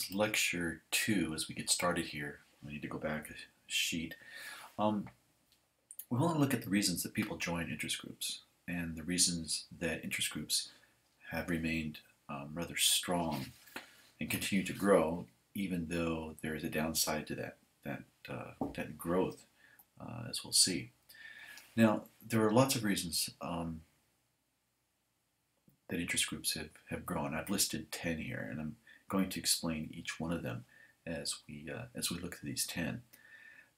Lecture 2, as we get started here. I need to go back a sheet. Um, we want to look at the reasons that people join interest groups and the reasons that interest groups have remained rather strong and continue to grow, even though there is a downside to that growth, as we'll see. Now, there are lots of reasons that interest groups have grown. I've listed 10 here, and I'm going to explain each one of them as we look at these 10.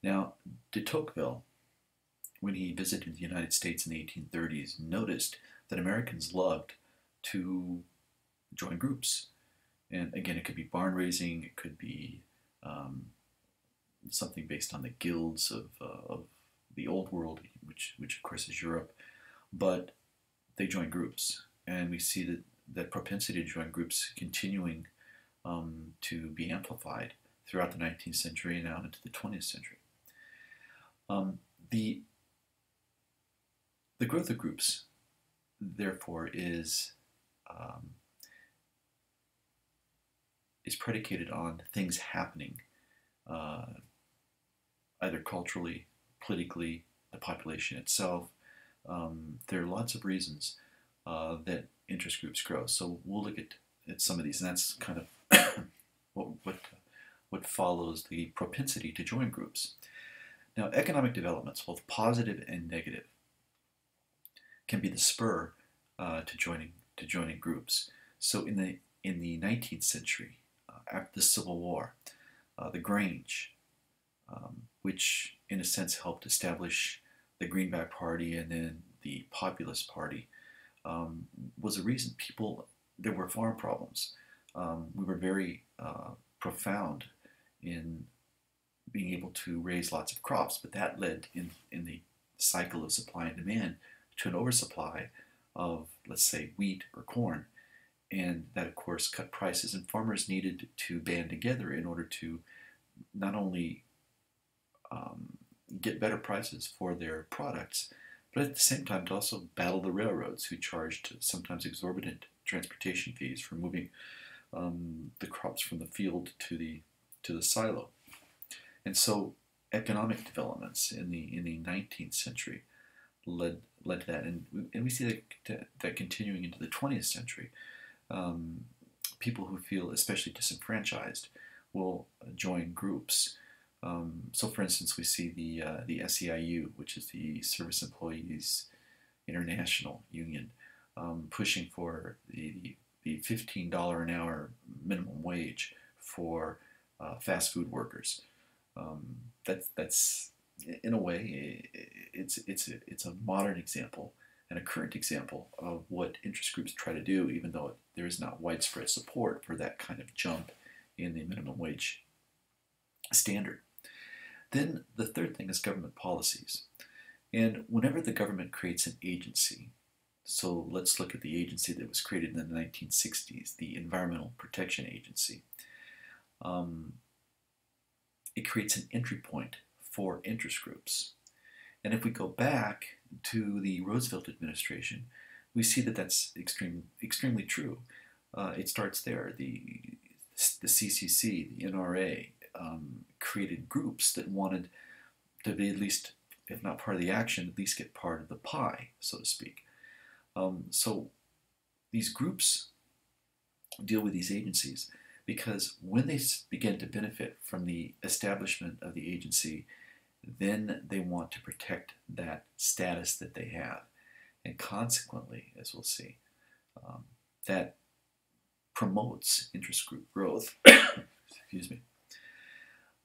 Now, de Tocqueville, when he visited the United States in the 1830s, noticed that Americans loved to join groups. And again, it could be barn raising, it could be something based on the guilds of the old world, which of course is Europe, but they join groups. And we see that propensity to join groups continuing to be amplified throughout the 19th century and out into the 20th century. The growth of groups, therefore, is predicated on things happening, either culturally, politically, the population itself. There are lots of reasons that interest groups grow. So we'll look at some of these, and that's kind of what follows the propensity to join groups. Now, economic developments, both positive and negative, can be the spur to joining groups. So in the 19th century, after the Civil War, the Grange, which in a sense helped establish the Greenback Party and then the Populist Party, was a reason there were farm problems. We were very profound in being able to raise lots of crops, but that led in the cycle of supply and demand to an oversupply of, let's say, wheat or corn. And that, of course, cut prices, and farmers needed to band together in order to not only get better prices for their products, but at the same time to also battle the railroads, who charged sometimes exorbitant transportation fees for moving the crops from the field to the silo. And so economic developments in the 19th century led to that, and we see that continuing into the 20th century. People who feel especially disenfranchised will join groups. So, for instance, we see the SEIU, which is the Service Employees International Union, pushing for the $15 an hour minimum wage for fast food workers. That's in a way it's a modern example and a current example of what interest groups try to do, even though there is not widespread support for that kind of jump in the minimum wage standard. Then the third thing is government policies. And whenever the government creates an agency, so let's look at the agency that was created in the 1960s, the Environmental Protection Agency. It creates an entry point for interest groups. And if we go back to the Roosevelt administration, we see that that's extremely true. It starts there. The CCC, the NRA, created groups that wanted to be at least, if not part of the action, at least get part of the pie, so to speak. So these groups deal with these agencies because when they begin to benefit from the establishment of the agency, then they want to protect that status that they have. And consequently, as we'll see, that promotes interest group growth. Excuse me.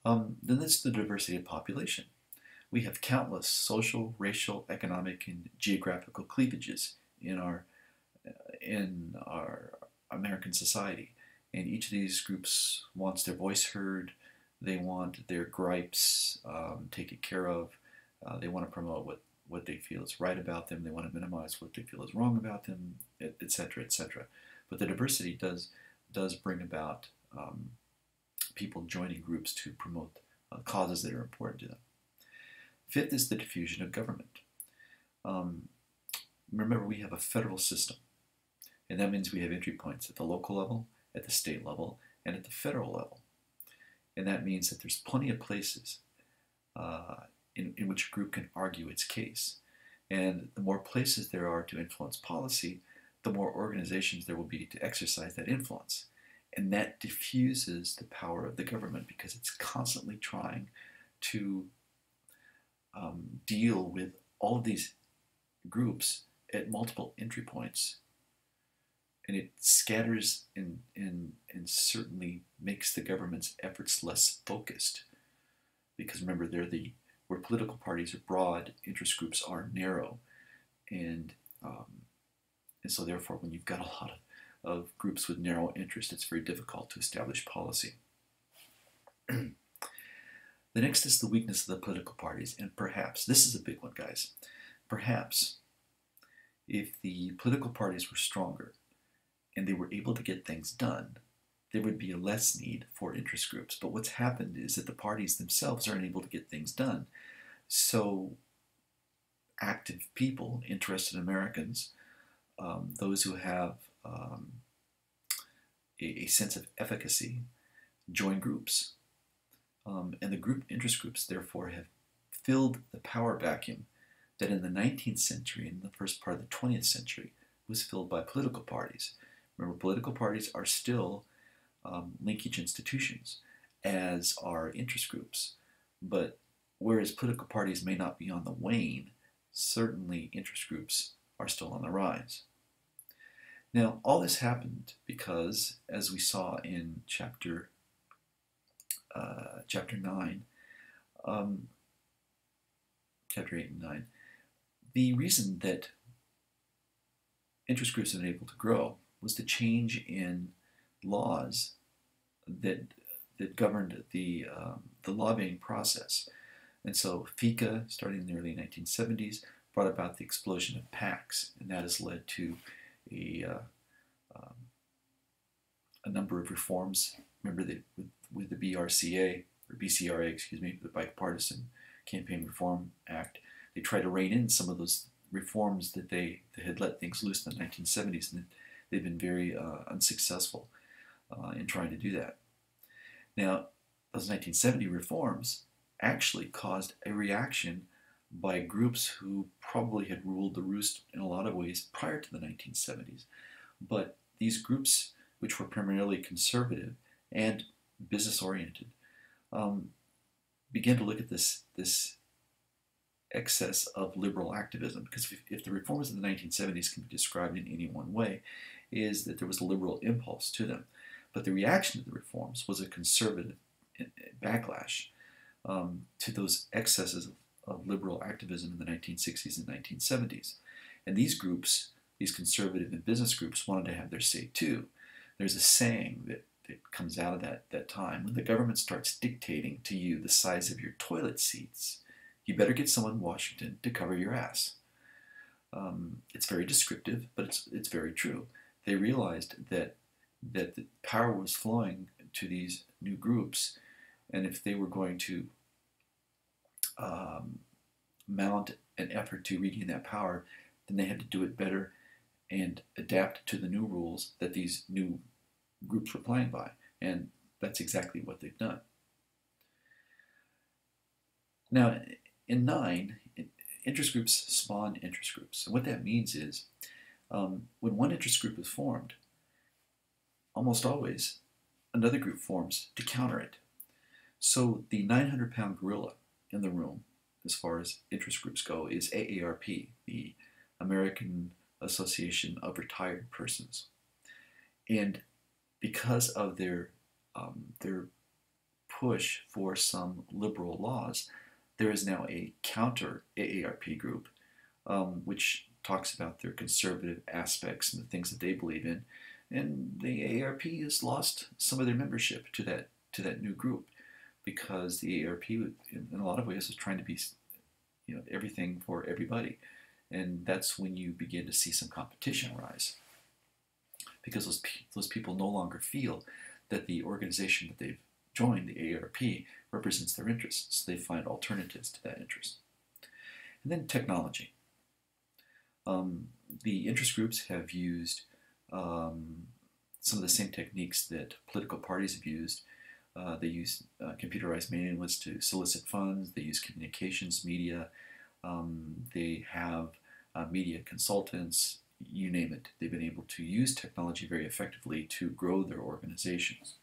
Then there's the diversity of population. We have countless social, racial, economic, and geographical cleavages in our American society. And each of these groups wants their voice heard. They want their gripes taken care of. They want to promote what they feel is right about them. They want to minimize what they feel is wrong about them, etc., etc. But the diversity does bring about people joining groups to promote causes that are important to them. Fifth is the diffusion of government. Remember, we have a federal system, and that means we have entry points at the local level, at the state level, and at the federal level. And that means that there's plenty of places in which a group can argue its case. And the more places there are to influence policy, the more organizations there will be to exercise that influence. And that diffuses the power of the government because it's constantly trying to deal with all of these groups at multiple entry points. And it scatters and certainly makes the government's efforts less focused. Because remember, where political parties are broad, interest groups are narrow. And so therefore, when you've got a lot of groups with narrow interest, it's very difficult to establish policy. The next is the weakness of the political parties, and perhaps, this is a big one, guys, perhaps if the political parties were stronger and they were able to get things done, there would be a less need for interest groups. But what's happened is that the parties themselves are unable to get things done. So active people, interested Americans, those who have a sense of efficacy, join groups. And the interest groups, therefore, have filled the power vacuum that in the 19th century and the first part of the 20th century was filled by political parties. Remember, political parties are still linkage institutions, as are interest groups. But whereas political parties may not be on the wane, certainly interest groups are still on the rise. Now, all this happened because, as we saw in chapter 9, chapter 8 and 9, the reason that interest groups have been able to grow was the change in laws that governed the lobbying process. And so FICA, starting in the early 1970s, brought about the explosion of PACs, and that has led to a number of reforms. Remember that with the BRCA, or BCRA, excuse me, the Bipartisan Campaign Reform Act, they tried to rein in some of those reforms that they had let things loose in the 1970s, and they've been very unsuccessful in trying to do that. Now, those 1970 reforms actually caused a reaction by groups who probably had ruled the roost in a lot of ways prior to the 1970s. But these groups, which were primarily conservative and business-oriented, began to look at this excess of liberal activism. Because if the reforms of the 1970s can be described in any one way, is that there was a liberal impulse to them. But the reaction to the reforms was a conservative backlash to those excesses of liberal activism in the 1960s and 1970s. And these groups, these conservative and business groups, wanted to have their say too. There's a saying that comes out of that time: when the government starts dictating to you the size of your toilet seats, you better get someone in Washington to cover your ass. It's very descriptive, but it's very true. They realized that the power was flowing to these new groups, and if they were going to mount an effort to regain that power, then they had to do it better and adapt to the new rules that these new groups were playing by. And that's exactly what they've done. Now, in 9, interest groups spawn interest groups. And what that means is, when one interest group is formed, almost always another group forms to counter it. So the 900-pound gorilla in the room, as far as interest groups go, is AARP, the American Association of Retired Persons. And because of their push for some liberal laws, there is now a counter AARP group, which talks about their conservative aspects and the things that they believe in. And the AARP has lost some of their membership to that new group, because the AARP, in a lot of ways, was trying to be, everything for everybody. And that's when you begin to see some competition rise, because those people no longer feel that the organization that they've joined, the AARP, represents their interests. They find alternatives to that interest. And then technology. The interest groups have used some of the same techniques that political parties have used. They use computerized mailing lists to solicit funds. They use communications media. They have media consultants, you name it. They've been able to use technology very effectively to grow their organizations.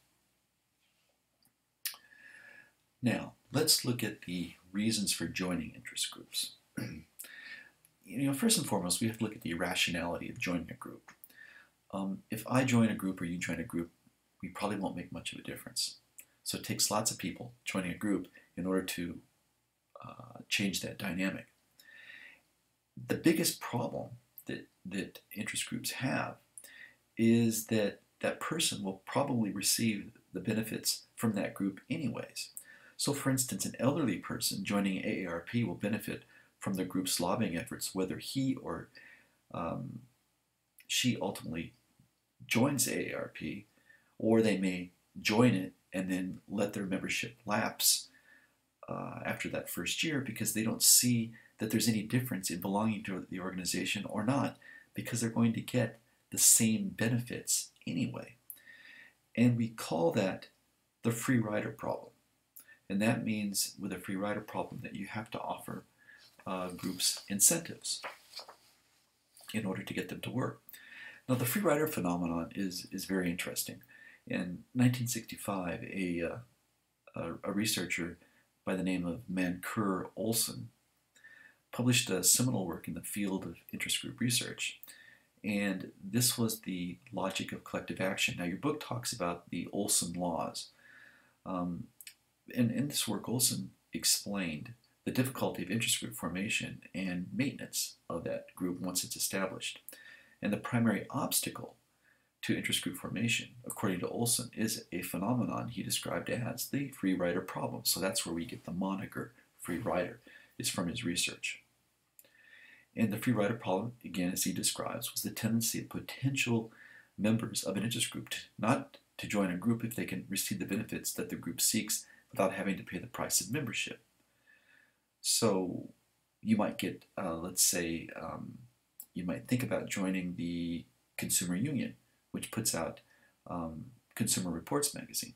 Now, let's look at the reasons for joining interest groups. First and foremost, we have to look at the rationality of joining a group. If I join a group or you join a group, we probably won't make much of a difference. So it takes lots of people joining a group in order to change that dynamic. The biggest problem that interest groups have is that that person will probably receive the benefits from that group anyways. So for instance, an elderly person joining AARP will benefit from the group's lobbying efforts, whether he or she ultimately joins AARP, or they may join it and then let their membership lapse after that first year because they don't see that there's any difference in belonging to the organization or not, because they're going to get the same benefits anyway. And we call that the free rider problem. And that means with a free rider problem that you have to offer groups incentives in order to get them to work. Now the free rider phenomenon is very interesting. In 1965, a researcher by the name of Mancur Olson published a seminal work in the field of interest group research. And this was the logic of collective action. Now your book talks about the Olson laws. And in this work, Olson explained the difficulty of interest group formation and maintenance of that group once it's established. And the primary obstacle to interest group formation, according to Olson, is a phenomenon he described as the free rider problem. So that's where we get the moniker free rider, is from his research. And the free rider problem, again, as he describes, was the tendency of potential members of an interest group not to join a group if they can receive the benefits that the group seeks without having to pay the price of membership. So you might get, let's say, you might think about joining the Consumer Union, which puts out Consumer Reports magazine.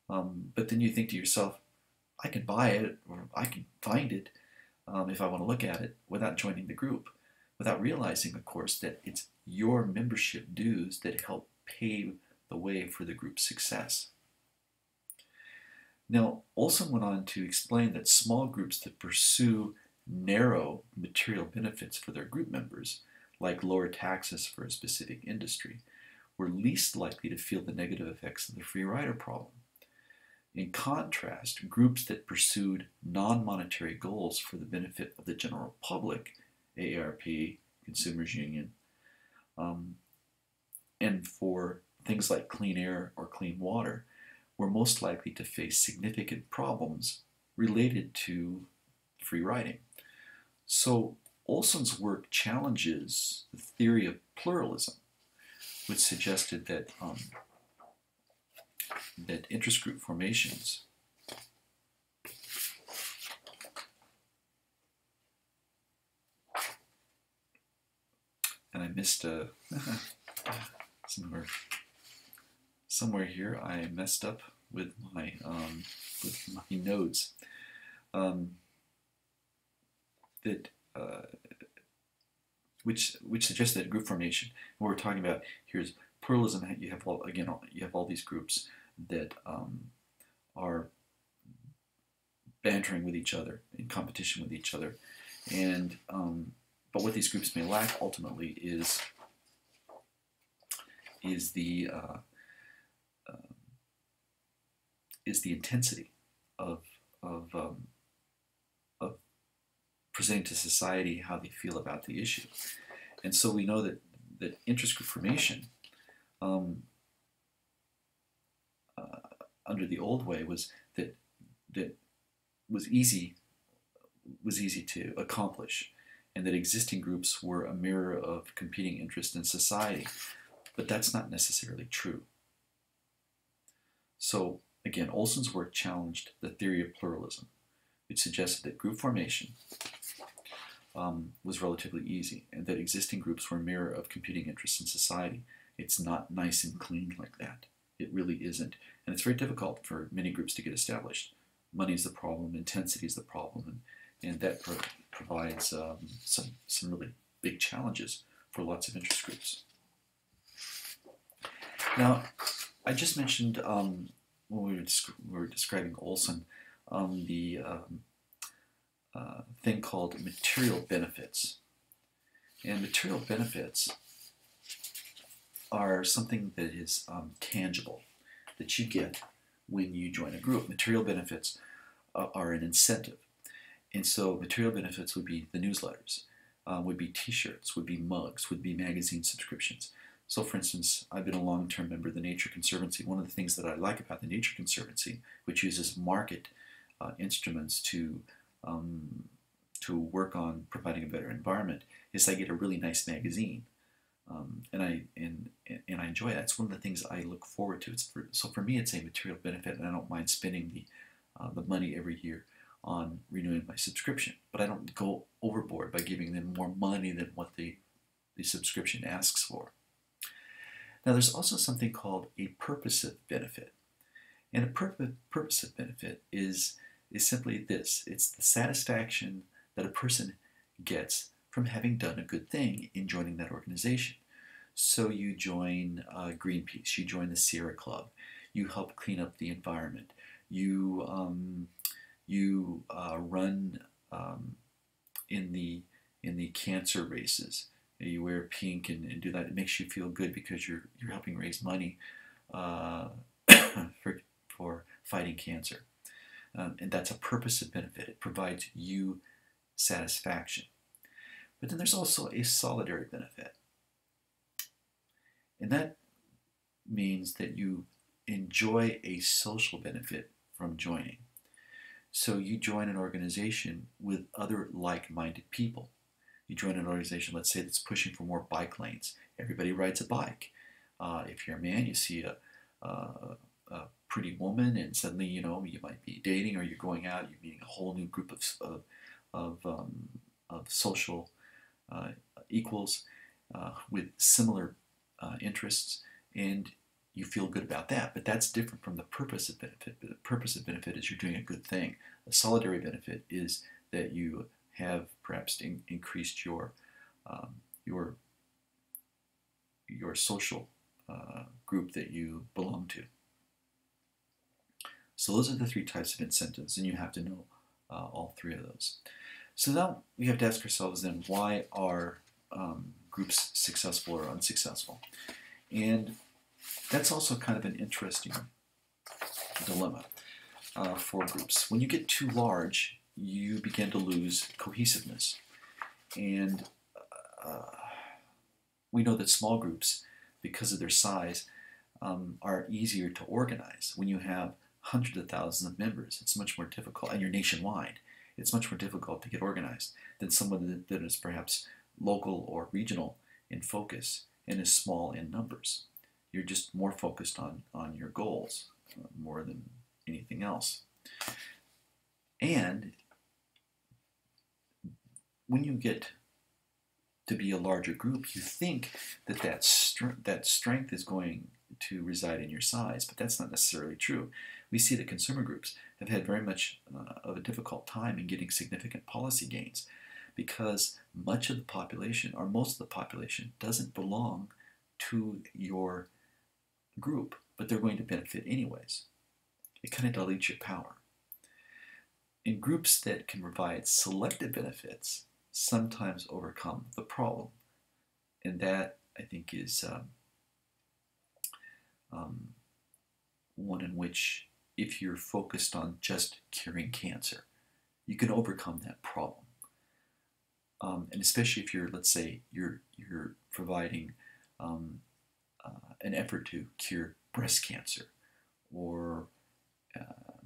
But then you think to yourself, I can buy it, or I can find it if I want to look at it without joining the group, without realizing, of course, that it's your membership dues that help pave the way for the group's success. Now, Olson went on to explain that small groups that pursue narrow material benefits for their group members, like lower taxes for a specific industry, were least likely to feel the negative effects of the free rider problem. In contrast, groups that pursued non-monetary goals for the benefit of the general public, AARP, Consumers Union, and for things like clean air or clean water, were most likely to face significant problems related to free riding. So Olson's work challenges the theory of pluralism, which suggested that that interest group formations and I missed somewhere here I messed up with my notes. Which suggests that group formation. What we're talking about here is pluralism. You have all these groups that are bantering with each other, in competition with each other, and but what these groups may lack ultimately is the intensity of presenting to society how they feel about the issue. And so we know that interest group formation under the old way was easy to accomplish, and that existing groups were a mirror of competing interests in society. But that's not necessarily true. So again, Olson's work challenged the theory of pluralism, which suggested that group formation was relatively easy, and that existing groups were a mirror of competing interests in society. It's not nice and clean like that. It really isn't. And it's very difficult for many groups to get established. Money is the problem, intensity is the problem, and that provides some really big challenges for lots of interest groups. Now, I just mentioned when we were describing Olson, the thing called material benefits. And material benefits are something that is tangible, that you get when you join a group. Material benefits are an incentive. And so material benefits would be the newsletters, would be t-shirts, would be mugs, would be magazine subscriptions. So for instance, I've been a long-term member of the Nature Conservancy. One of the things that I like about the Nature Conservancy, which uses market instruments to work on providing a better environment, is I get a really nice magazine. And I enjoy that. It's one of the things I look forward to. So for me, it's a material benefit, and I don't mind spending the money every year on renewing my subscription. But I don't go overboard by giving them more money than what the subscription asks for. Now, there's also something called a purposive benefit. And a purposive benefit is simply this. It's the satisfaction that a person gets from having done a good thing in joining that organization. So you join Greenpeace, you join the Sierra Club, you help clean up the environment, you run in the cancer races. You wear pink and do that. It makes you feel good because you're helping raise money for fighting cancer. And that's a purposive benefit. It provides you satisfaction. But then there's also a solidary benefit. And that means that you enjoy a social benefit from joining. So you join an organization with other like-minded people. You join an organization, let's say, that's pushing for more bike lanes. Everybody rides a bike. If you're a man, you see a pretty woman, and suddenly, you might be dating, or you're going out, you're meeting a whole new group of social equals with similar interests, and you feel good about that. But that's different from the purposive benefit. The purposive benefit is you're doing a good thing. A solidary benefit is that you have perhaps increased your social group that you belong to. So those are the three types of incentives, and you have to know all three of those. So now we have to ask ourselves then, why are groups successful or unsuccessful? And that's also kind of an interesting dilemma for groups. When you get too large, you begin to lose cohesiveness. And we know that small groups, because of their size, are easier to organize. When you have hundreds of thousands of members, it's much more difficult, and you're nationwide, it's much more difficult to get organized than someone that is perhaps local or regional in focus and is small in numbers. You're just more focused on your goals more than anything else. And when you get to be a larger group, you think that strength is going to reside in your size, but that's not necessarily true. We see that consumer groups have had very much of a difficult time in getting significant policy gains because much of the population, or most of the population, doesn't belong to your group, but they're going to benefit anyways. It kind of dilutes your power. In groups that can provide selective benefits, sometimes overcome the problem. And that, I think, is one in which, if you're focused on just curing cancer, you can overcome that problem. And especially if you're, let's say, you're providing an effort to cure breast cancer or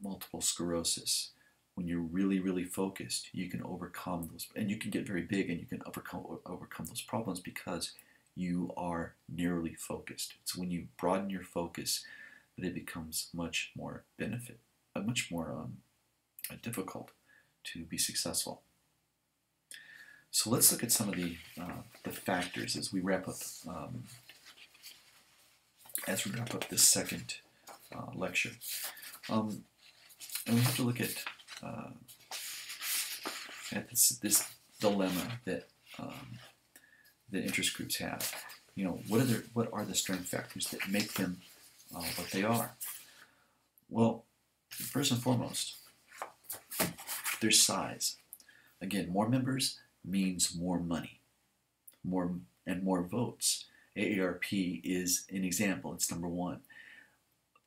multiple sclerosis. When you're really, really focused, you can overcome those, and you can get very big, and you can overcome those problems because you are narrowly focused. It's when you broaden your focus that it becomes much more difficult to be successful. So let's look at some of the factors as we wrap up as we wrap up this second lecture. And we have to look at this dilemma that that interest groups have. You know, what are the strength factors that make them what they are? Well, first and foremost, there's size. Again, more members means more money, more votes. AARP is an example. It's number one.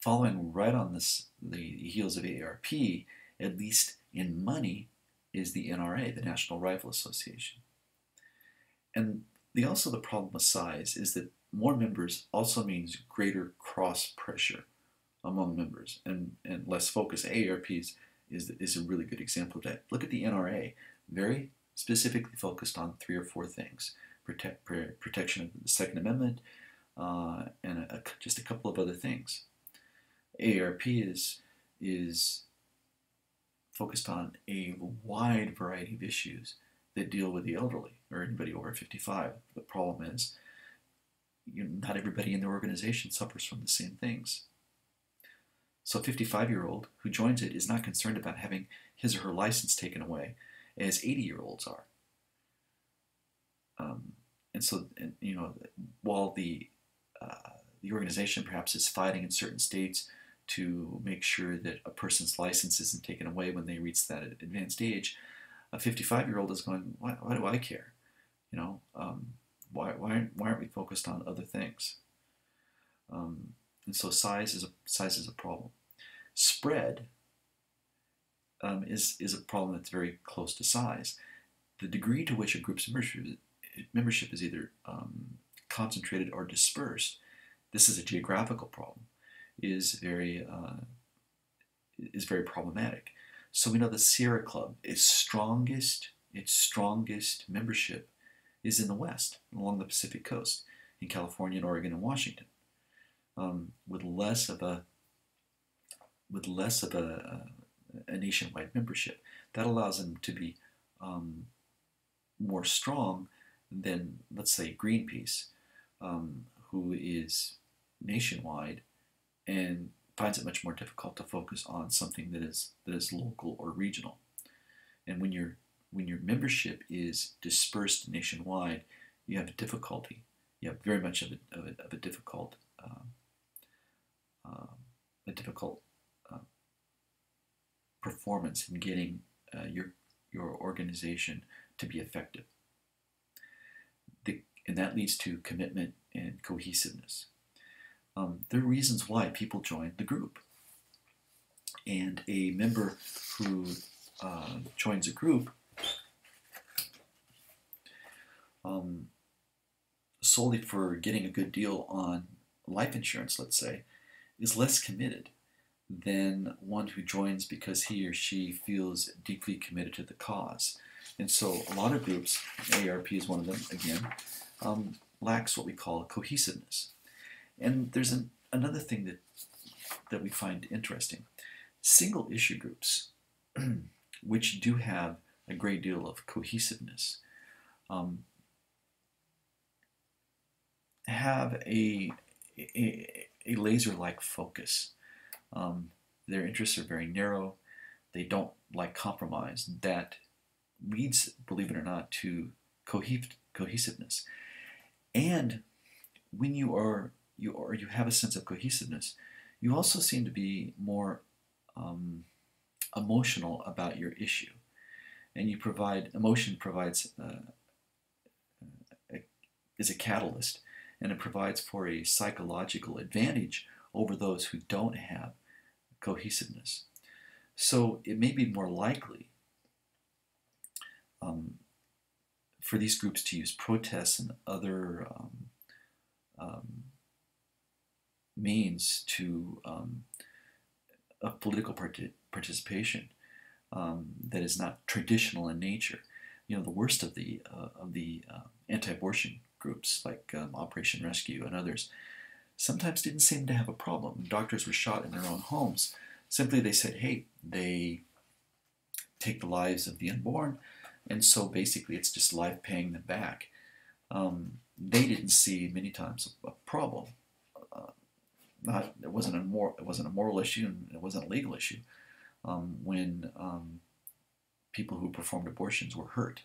Following right on the heels of AARP, at least in money, is the NRA, the National Rifle Association. And also the problem with size is that more members also means greater cross pressure among members and less focus. AARP is a really good example of that. Look at the NRA, very specifically focused on 3 or 4 things: protection of the Second Amendment, and just a couple of other things. AARP is focused on a wide variety of issues that deal with the elderly or anybody over 55. The problem is, not everybody in the organization suffers from the same things. So a 55-year-old who joins it is not concerned about having his or her license taken away as 80-year-olds are. And so, while the organization perhaps is fighting in certain states to make sure that a person's license isn't taken away when they reach that advanced age, a 55-year-old is going, why do I care? Why aren't we focused on other things? And so size is a problem. Spread is a problem that's very close to size. The degree to which a group's membership is either concentrated or dispersed, this is a geographical problem, is very problematic. So we know the Sierra Club, its strongest membership is in the West, along the Pacific Coast, in California and Oregon and Washington, with less of a nationwide membership. That allows them to be more strong than, let's say, Greenpeace, who is nationwide and finds it much more difficult to focus on something that is local or regional. And when your membership is dispersed nationwide, you have a difficulty. You have very much of a difficult performance in getting your organization to be effective. And that leads to commitment and cohesiveness. There are reasons why people join the group. And a member who joins a group solely for getting a good deal on life insurance, let's say, is less committed than one who joins because he or she feels deeply committed to the cause. And so a lot of groups, AARP is one of them, again, lacks what we call cohesiveness. And there's another thing that we find interesting. Single issue groups, which do have a great deal of cohesiveness, have a laser-like focus. Their interests are very narrow. They don't like compromise. That leads, believe it or not, to cohesiveness. And when you have a sense of cohesiveness, you also seem to be more emotional about your issue, and emotion provides is a catalyst, and it provides for a psychological advantage over those who don't have cohesiveness. So it may be more likely for these groups to use protests and other means of political participation that is not traditional in nature. The worst of the anti-abortion groups like Operation Rescue and others sometimes didn't seem to have a problem. Doctors were shot in their own homes. Simply they said, hey, they take the lives of the unborn, and so basically it's just life paying them back. They didn't see many times a problem. not it wasn't a moral issue, and it wasn't a legal issue when people who performed abortions were hurt.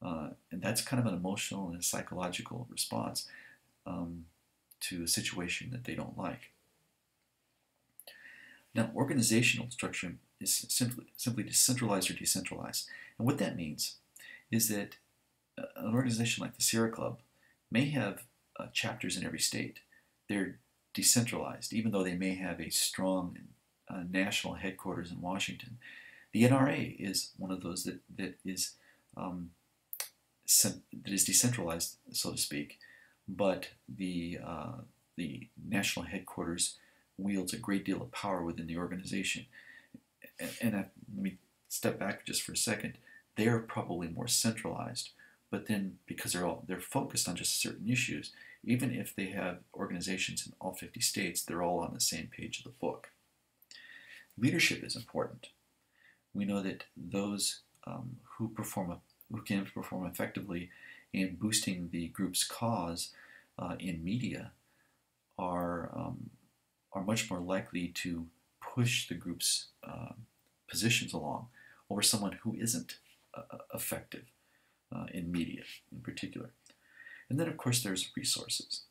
And that's kind of an emotional and a psychological response to a situation that they don't like. Now, organizational structure is simply decentralized or decentralized. And what that means is that an organization like the Sierra Club may have chapters in every state. They're decentralized, even though they may have a strong national headquarters in Washington. The NRA is one of those that is decentralized, so to speak, but the national headquarters wields a great deal of power within the organization. And let me step back just for a second. They're probably more centralized, but then because they're focused on just certain issues, even if they have organizations in all 50 states, they're all on the same page of the book. Leadership is important. We know that those who can perform effectively in boosting the group's cause in media are much more likely to push the group's positions along over someone who isn't effective in media in particular. And then, of course, there's resources.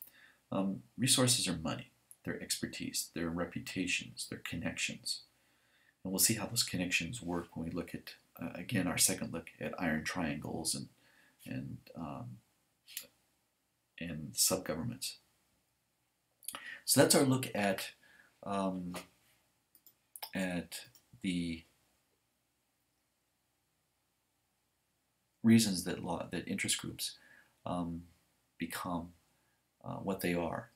Resources are money, their expertise, their reputations, their connections. And we'll see how those connections work when we look at, again, our second look at iron triangles and subgovernments. So that's our look at the reasons that interest groups become what they are,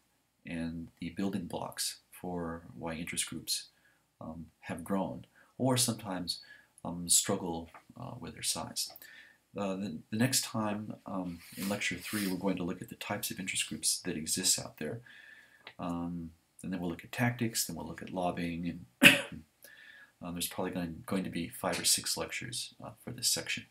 and the building blocks for why interest groups have grown, or sometimes struggle with their size. The next time, in Lecture 3, we're going to look at the types of interest groups that exist out there. And then we'll look at tactics, then we'll look at lobbying, and there's probably going to be 5 or 6 lectures for this section.